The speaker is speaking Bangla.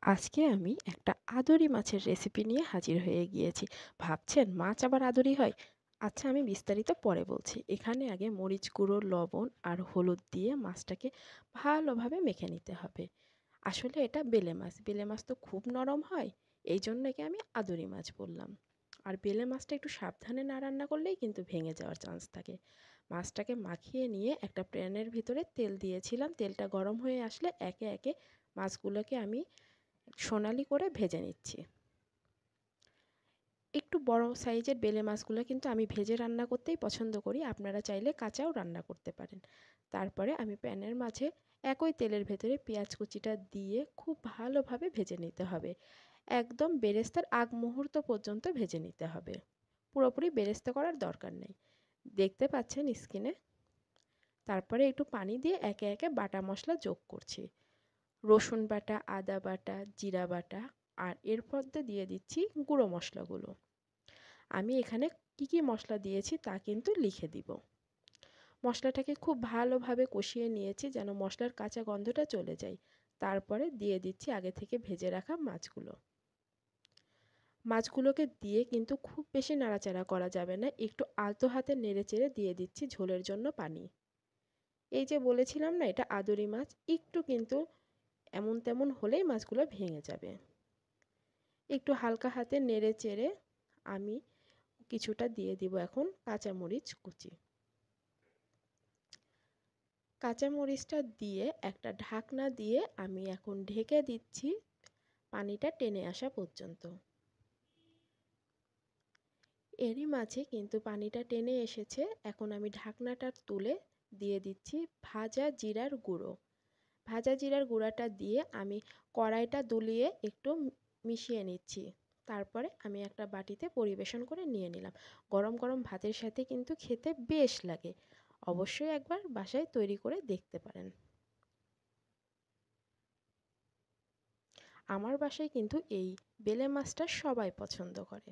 আজকে আমি একটা আদরি মাছের রেসিপি নিয়ে হাজির হয়ে গিয়েছি। ভাবছেন মাছ আবার আদরি হয়? আচ্ছা, আমি বিস্তারিত পরে বলছি। এখানে আগে মরিচ গুঁড়ো, লবণ আর হলুদ দিয়ে মাছটাকে ভালোভাবে মেখে নিতে হবে। আসলে এটা বেলে মাছ। বেলে মাছ তো খুব নরম হয়, এই জন্য একে আমি আদরি মাছ বললাম। আর বেলে মাছটা একটু সাবধানে না রান্না করলেই কিন্তু ভেঙে যাওয়ার চান্স থাকে। মাছটাকে মাখিয়ে নিয়ে একটা প্যানের ভিতরে তেল দিয়েছিলাম। তেলটা গরম হয়ে আসলে একে একে মাছগুলোকে আমি সোনালি করে ভেজে নিচ্ছি। একটু বড় সাইজের বেলে মাছগুলো কিন্তু আমি ভেজে রান্না করতেই পছন্দ করি, আপনারা চাইলে কাঁচাও রান্না করতে পারেন। তারপরে আমি প্যানের মাঝে একই তেলের ভেতরে পেঁয়াজ কুচিটা দিয়ে খুব ভালোভাবে ভেজে নিতে হবে। একদম বেরেস্তার আগ মুহূর্ত পর্যন্ত ভেজে নিতে হবে, পুরোপুরি বেরেস্তা করার দরকার নেই। দেখতে পাচ্ছেন স্ক্রিনে। তারপরে একটু পানি দিয়ে একে একে বাটা মশলা যোগ করছি। রসুন বাটা, আদা বাটা, জিরা বাটা, আর এর মধ্যে দিয়ে দিচ্ছি গুঁড়ো মশলাগুলো। আমি এখানে কি কি মশলা দিয়েছি তা কিন্তু লিখে দিব। মশলাটাকে খুব ভালোভাবে কষিয়ে নিয়েছি যেন মশলার কাঁচা গন্ধটা চলে যায়। তারপরে দিয়ে দিচ্ছি আগে থেকে ভেজে রাখা মাছগুলো। মাছগুলোকে দিয়ে কিন্তু খুব বেশি নাড়াচাড়া করা যাবে না, একটু আলতো হাতে নেড়েচেড়ে দিয়ে দিচ্ছি ঝোলের জন্য পানি। এই যে বলেছিলাম না এটা আদরি মাছ, একটু কিন্তু এমন তেমন হলেই মাছগুলো ভেঙে যাবে। একটু হালকা হাতে নেড়ে চেড়ে আমি কিছুটা দিয়ে দিব এখন কাঁচামরিচ কুচি। কাঁচামরিচটা দিয়ে একটা ঢাকনা দিয়ে আমি এখন ঢেকে দিচ্ছি পানিটা টেনে আসা পর্যন্ত। এরই মাঝে কিন্তু পানিটা টেনে এসেছে। এখন আমি ঢাকনাটা তুলে দিয়ে দিচ্ছি ভাজা জিরার গুঁড়ো। ভাজা জিরার গুঁড়াটা দিয়ে আমি কড়াইটা দুলিয়ে একটু মিশিয়ে নিচ্ছি। তারপরে আমি একটা বাটিতে পরিবেশন করে নিয়ে নিলাম। গরম গরম ভাতের সাথে কিন্তু খেতে বেশ লাগে। অবশ্যই একবার বাসায় তৈরি করে দেখতে পারেন। আমার বাসায় কিন্তু এই বেলে মাছটা সবাই পছন্দ করে।